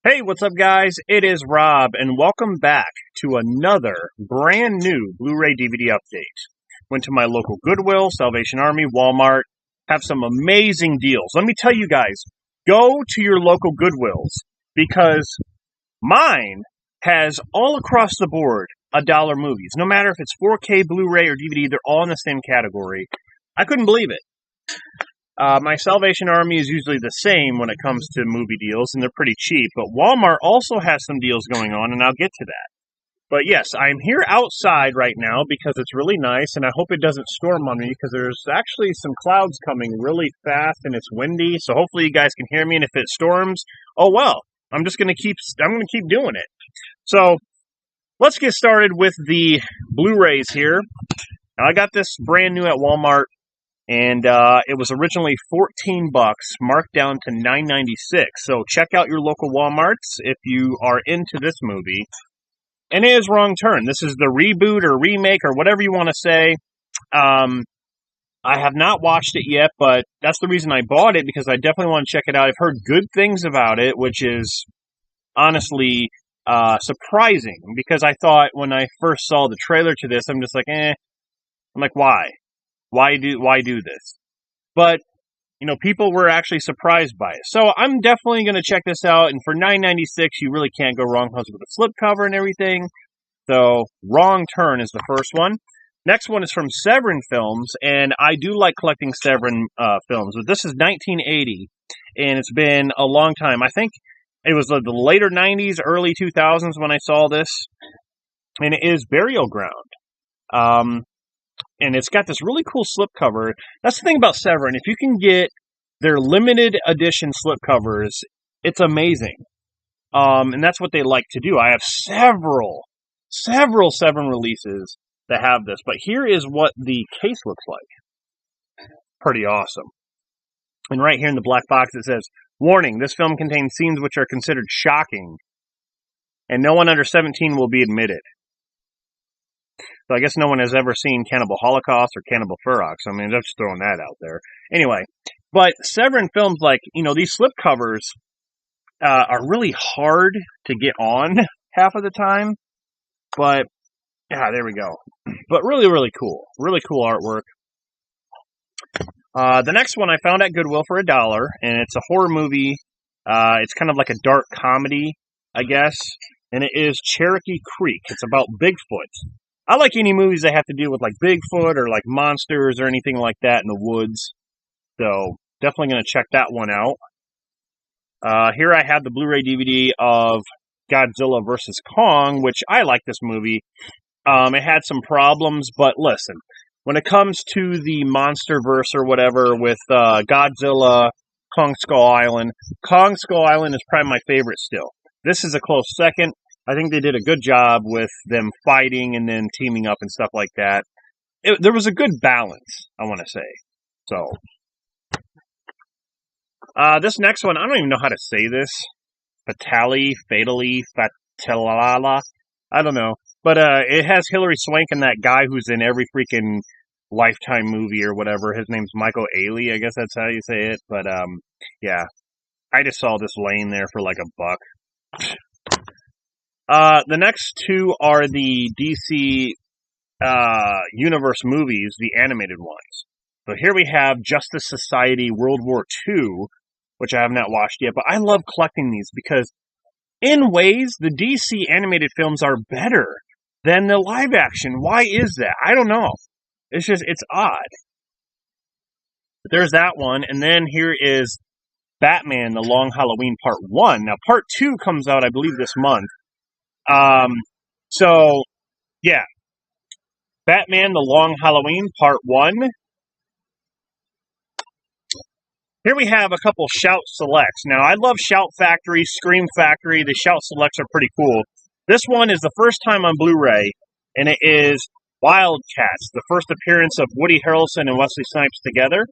Hey, what's up, guys? It is Rob, and welcome back to another brand new Blu-ray DVD update. Went to my local Goodwill, Salvation Army, Walmart, have some amazing deals. Let me tell you guys, go to your local Goodwills, because mine has all across the board $1 movies. No matter if it's 4K, Blu-ray, or DVD, they're all in the same category. I couldn't believe it. My Salvation Army is usually the same when it comes to movie deals, and they're pretty cheap, but Walmart also has some deals going on, and I'll get to that. But yes, I'm here outside right now because it's really nice, and I hope it doesn't storm on me because there's actually some clouds coming really fast, and it's windy, so hopefully you guys can hear me, and if it storms, oh well, I'm going to keep doing it. So, let's get started with the Blu-rays here. Now, I got this brand new at Walmart. And it was originally $14, marked down to $9.96. So check out your local Walmarts if you are into this movie. And it is Wrong Turn. This is the reboot or remake or whatever you want to say. I have not watched it yet, but that's the reason I bought it, because I definitely want to check it out. I've heard good things about it, which is honestly surprising, because I thought when I first saw the trailer to this, I'm just like, I'm like, why? Why do this? But, you know, people were actually surprised by it. So I'm definitely going to check this out. And for $9.96, you really can't go wrong with a slipcover and everything. So Wrong Turn is the first one. Next one is from Severin Films. And I do like collecting Severin films. But this is 1980. And it's been a long time. I think it was the later 90s, early 2000s when I saw this. And it is Burial Ground. And it's got this really cool slipcover. That's the thing about Severin. If you can get their limited edition slipcovers, it's amazing. And that's what they like to do. I have several Severin releases that have this. But here is what the case looks like. Pretty awesome. And right here in the black box it says, "Warning, this film contains scenes which are considered shocking, and no one under 17 will be admitted." So I guess no one has ever seen Cannibal Holocaust or Cannibal Ferox. I mean, just throwing that out there. Anyway, but Severin films, like, you know, these slipcovers are really hard to get on half of the time. But, yeah, there we go. But really, really cool. Really cool artwork. The next one I found at Goodwill for $1, and it's a horror movie. It's kind of like a dark comedy, I guess. And it is Cherokee Creek. It's about Bigfoot. I like any movies that have to do with, like, Bigfoot or, like, monsters or anything like that in the woods. So, definitely going to check that one out. Here I have the Blu-ray DVD of Godzilla vs. Kong, which I like this movie. It had some problems, but listen, when it comes to the Monsterverse or whatever with Godzilla, Kong Skull Island is probably my favorite still. This is a close second. I think they did a good job with them fighting and then teaming up and stuff like that. There was a good balance, I want to say. So, this next one, I don't even know how to say this. Fatali, Fatalala. I don't know. But it has Hilary Swank and that guy who's in every freaking Lifetime movie or whatever. His name's Michael Ailey, I guess that's how you say it. But, yeah. I just saw this laying there for like $1. The next two are the DC Universe movies, the animated ones. So here we have Justice Society World War II, which I have not watched yet, but I love collecting these because in ways, the DC animated films are better than the live action. Why is that? I don't know. It's odd. But there's that one, and then here is Batman, The Long Halloween Part 1. Now, Part 2 comes out, I believe, this month. So, yeah. Batman, The Long Halloween, Part 1. Here we have a couple Shout Selects. Now, I love Shout Factory, Scream Factory. The Shout Selects are pretty cool. This one is the first time on Blu-ray, and it is Wildcats, the first appearance of Woody Harrelson and Wesley Snipes together.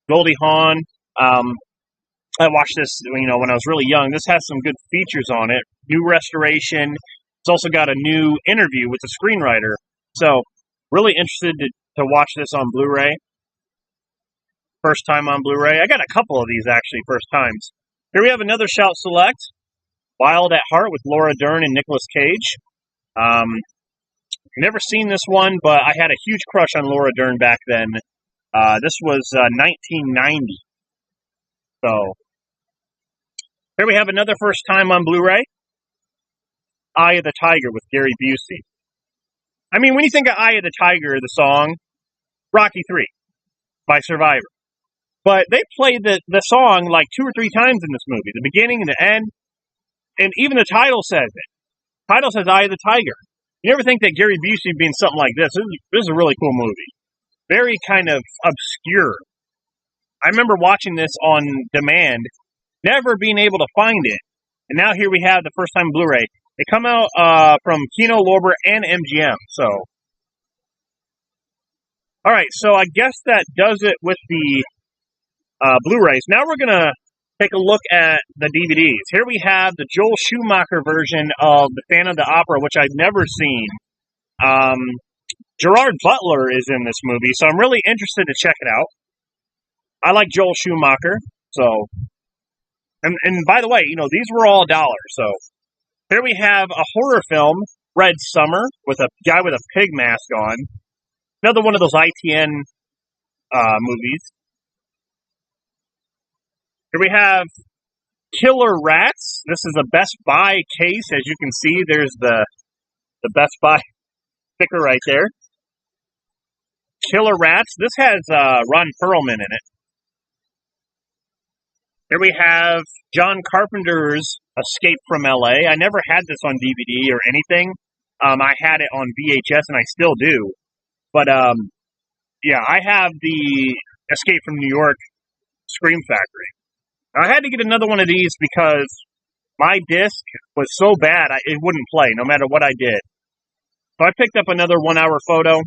Goldie Hawn. I watched this, when I was really young. This has some good features on it. New restoration. It's also got a new interview with the screenwriter. So, really interested to watch this on Blu-ray. First time on Blu-ray. I got a couple of these, actually, first times. Here we have another Shout Select. Wild at Heart with Laura Dern and Nicolas Cage. Never seen this one, but I had a huge crush on Laura Dern back then. This was 1990. So, here we have another first time on Blu-ray. Eye of the Tiger with Gary Busey. I mean, when you think of Eye of the Tiger, the song, Rocky III by Survivor. But they played the song like 2 or 3 times in this movie. The beginning and the end. And even the title says it. The title says Eye of the Tiger. You never think that Gary Busey being something like this. This is a really cool movie. Very kind of obscure. I remember watching this on demand, never being able to find it. And now here we have the first time Blu-ray. They come out from Kino Lorber and MGM. So, all right. So I guess that does it with the Blu-rays. Now we're gonna take a look at the DVDs. Here we have the Joel Schumacher version of The Phantom of the Opera, which I've never seen. Gerard Butler is in this movie, so I'm really interested to check it out. I like Joel Schumacher, so... And by the way, you know, these were all $1, so... Here we have a horror film, Red Summer, with a guy with a pig mask on. Another one of those ITN movies. Here we have Killer Rats. This is a Best Buy case. As you can see, there's the Best Buy sticker right there. Killer Rats. This has Ron Perlman in it. Here we have John Carpenter's Escape from L.A. I never had this on DVD or anything. I had it on VHS, and I still do. But, yeah, I have the Escape from New York Scream Factory. I had to get another one of these because my disc was so bad it wouldn't play no matter what I did. So I picked up another 1-hour photo.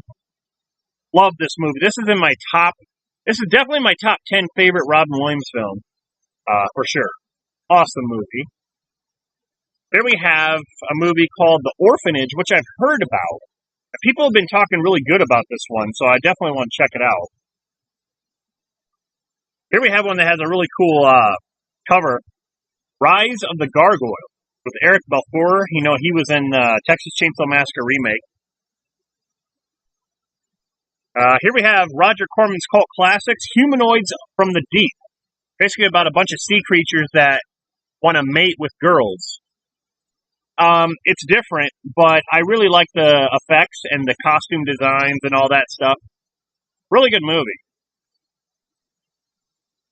Love this movie. This is definitely my top 10 favorite Robin Williams film, for sure. Awesome movie. There we have a movie called The Orphanage, which I've heard about. People have been talking really good about this one, so I definitely want to check it out. Here we have one that has a really cool cover. Rise of the Gargoyle with Eric Balfour. You know, he was in Texas Chainsaw Massacre remake. Here we have Roger Corman's cult classics, Humanoids from the Deep. Basically about a bunch of sea creatures that want to mate with girls. It's different, but I really like the effects and the costume designs and all that stuff. Really good movie.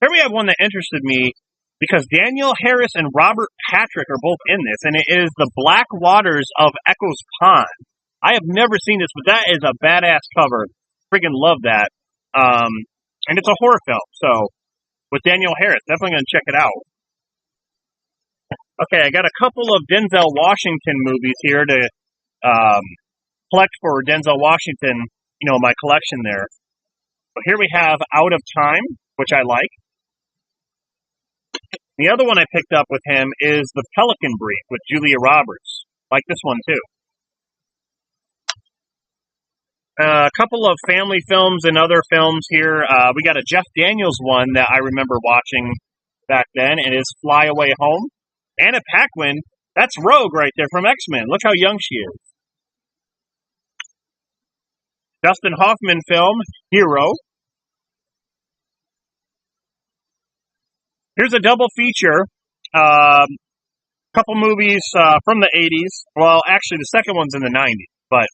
Here we have one that interested me because Danielle Harris and Robert Patrick are both in this, and it is The Black Waters of Echoes Pond. I have never seen this, but that is a badass cover. Freaking love that. And it's a horror film, so with Danielle Harris, definitely going to check it out. Okay, I got a couple of Denzel Washington movies here to collect for Denzel Washington, you know, my collection there. So here we have Out of Time, which I like. The other one I picked up with him is The Pelican Brief with Julia Roberts. Like this one, too. A couple of family films and other films here. We got a Jeff Daniels one that I remember watching back then. It is Fly Away Home. Anna Paquin, that's Rogue right there from X-Men. Look how young she is. Dustin Hoffman film, Hero. Here's a double feature. Couple movies from the 80s. Well, actually, the second one's in the 90s. But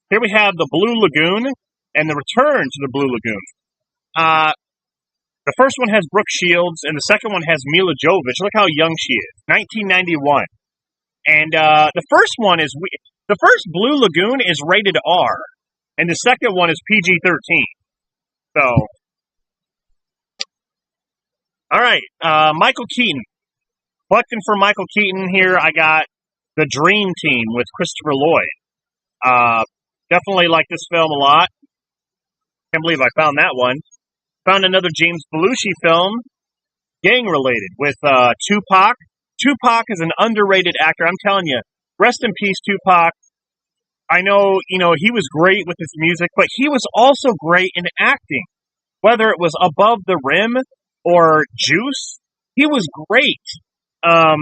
here we have The Blue Lagoon and The Return to the Blue Lagoon. The first one has Brooke Shields, and the second one has Mila Jovovich. Look how young she is. 1991. And the first Blue Lagoon is rated R, and the second one is PG-13. So, all right, Michael Keaton. Collecting for Michael Keaton here, I got The Dream Team with Christopher Lloyd. Definitely like this film a lot. Can't believe I found that one. Found another James Belushi film, gang-related, with Tupac. Tupac is an underrated actor. I'm telling you, rest in peace, Tupac. I know, you know, he was great with his music, but he was also great in acting. Whether it was Above the Rim or Juice, he was great. I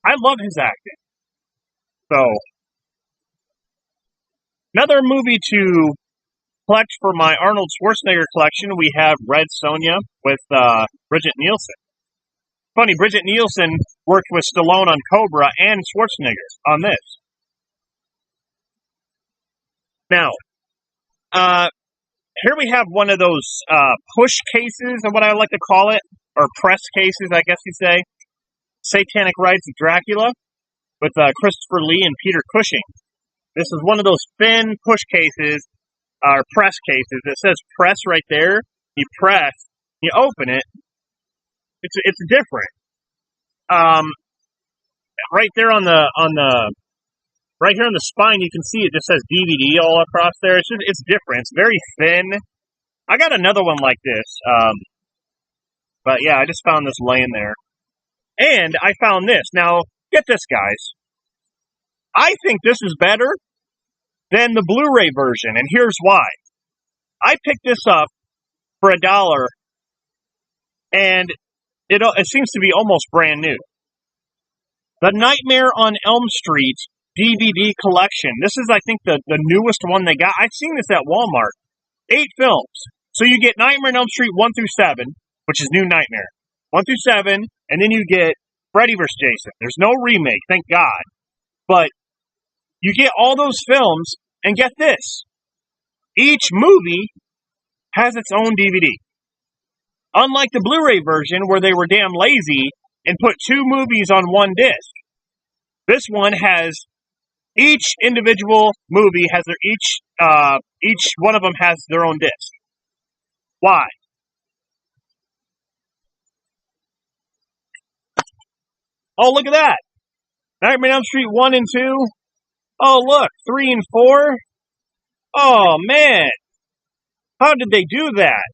I love his acting. So, another movie to collect for my Arnold Schwarzenegger collection, we have Red Sonja with Bridget Nielsen. Funny, Bridget Nielsen worked with Stallone on Cobra and Schwarzenegger on this. Now, here we have one of those push cases, or what I like to call it, or press cases, I guess you'd say. Satanic Rites of Dracula with Christopher Lee and Peter Cushing. This is one of those thin push cases, or press cases. It says press right there. You press, you open it. It's different. Right there on the right here on the spine, you can see it just says DVD all across there. It's different. It's very thin. I got another one like this. But yeah, I just found this laying there. And I found this. Now, get this, guys. I think this is better than the Blu-ray version, and here's why. I picked this up for $1, and it seems to be almost brand new. The Nightmare on Elm Street DVD collection. This is, I think, the newest one they got. I've seen this at Walmart. 8 films. So you get Nightmare on Elm Street 1 through 7, which is New Nightmare. 1 through 7, and then you get Freddy vs. Jason. There's no remake, thank God. But you get all those films, and get this. Each movie has its own DVD. Unlike the Blu-ray version, where they were damn lazy and put 2 movies on one disc. This one has each individual movie has each one of them has their own disc. Why? Oh, look at that. Nightmare on Elm Street 1 and 2. Oh, look, 3 and 4. Oh, man. How did they do that?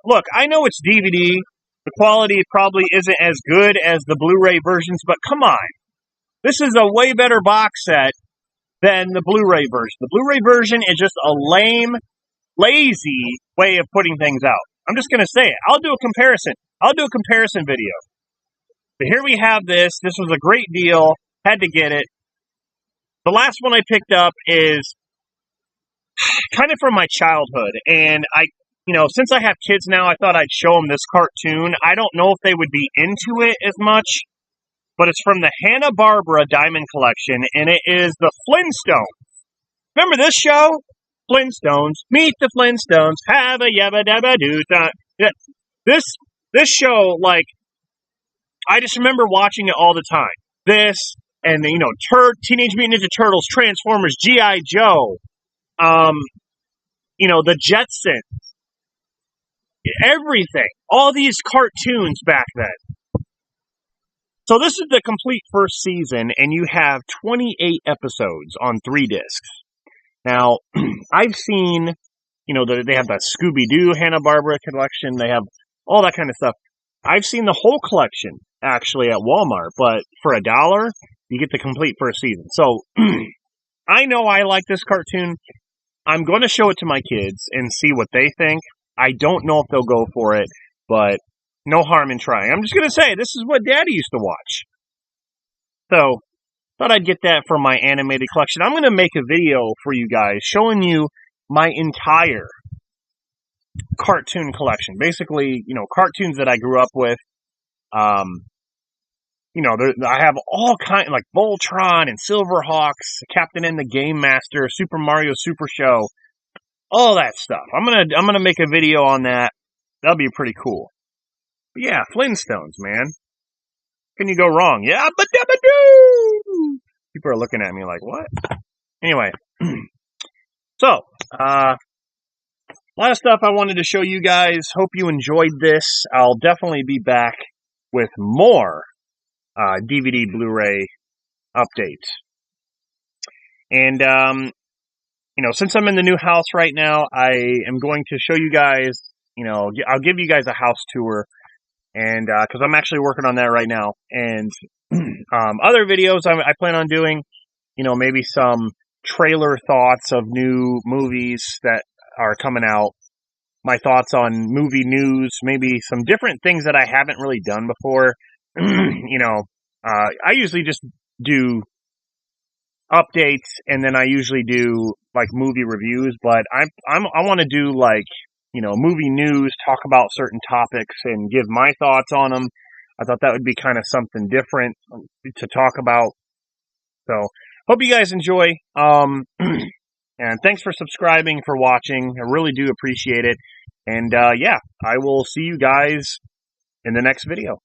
Look, I know it's DVD. The quality probably isn't as good as the Blu-ray versions, but come on. This is a way better box set than the Blu-ray version. The Blu-ray version is just a lame, lazy way of putting things out. I'm just going to say it. I'll do a comparison. I'll do a comparison video. But here we have this. This was a great deal. Had to get it. The last one I picked up is kind of from my childhood. And since I have kids now, I thought I'd show them this cartoon. I don't know if they would be into it as much, but it's from the Hanna-Barbera Diamond Collection, and it is the Flintstones. Remember this show? Flintstones. Meet the Flintstones. Have a yabba dabba doo da. This show, like, I just remember watching it all the time. This, and Teenage Mutant Ninja Turtles, Transformers, G.I. Joe, the Jetsons. Everything. All these cartoons back then. So this is the complete first season, and you have 28 episodes on 3 discs. Now, I've seen, they have that Scooby-Doo Hanna-Barbera collection. They have all that kind of stuff. I've seen the whole collection, actually, at Walmart. But for $1, you get the complete first season. So, I know I like this cartoon. I'm going to show it to my kids and see what they think. I don't know if they'll go for it, but no harm in trying. I'm just going to say, this is what Daddy used to watch. So, thought I'd get that for my animated collection. I'm going to make a video for you guys showing you my entire cartoon collection. Basically, cartoons that I grew up with. I have all kinds, like Voltron and Silverhawks, Captain N the Game Master, Super Mario Super Show. All that stuff. I'm gonna make a video on that. That'll be pretty cool. But yeah, Flintstones, man. Can you go wrong? Yeah, but people are looking at me like, what? Anyway, so a lot of stuff I wanted to show you guys. Hope you enjoyed this. I'll definitely be back with more DVD Blu-ray updates. And since I'm in the new house right now, I am going to show you guys, I'll give you guys a house tour, and because I'm actually working on that right now, and other videos I plan on doing, maybe some trailer thoughts of new movies that are coming out, my thoughts on movie news, maybe some different things that I haven't really done before. I usually just do updates, and then I usually do like movie reviews, but I want to do like, movie news, talk about certain topics and give my thoughts on them. I thought that would be kind of something different to talk about. So hope you guys enjoy. And thanks for subscribing, for watching. I really do appreciate it. And yeah, I will see you guys in the next video.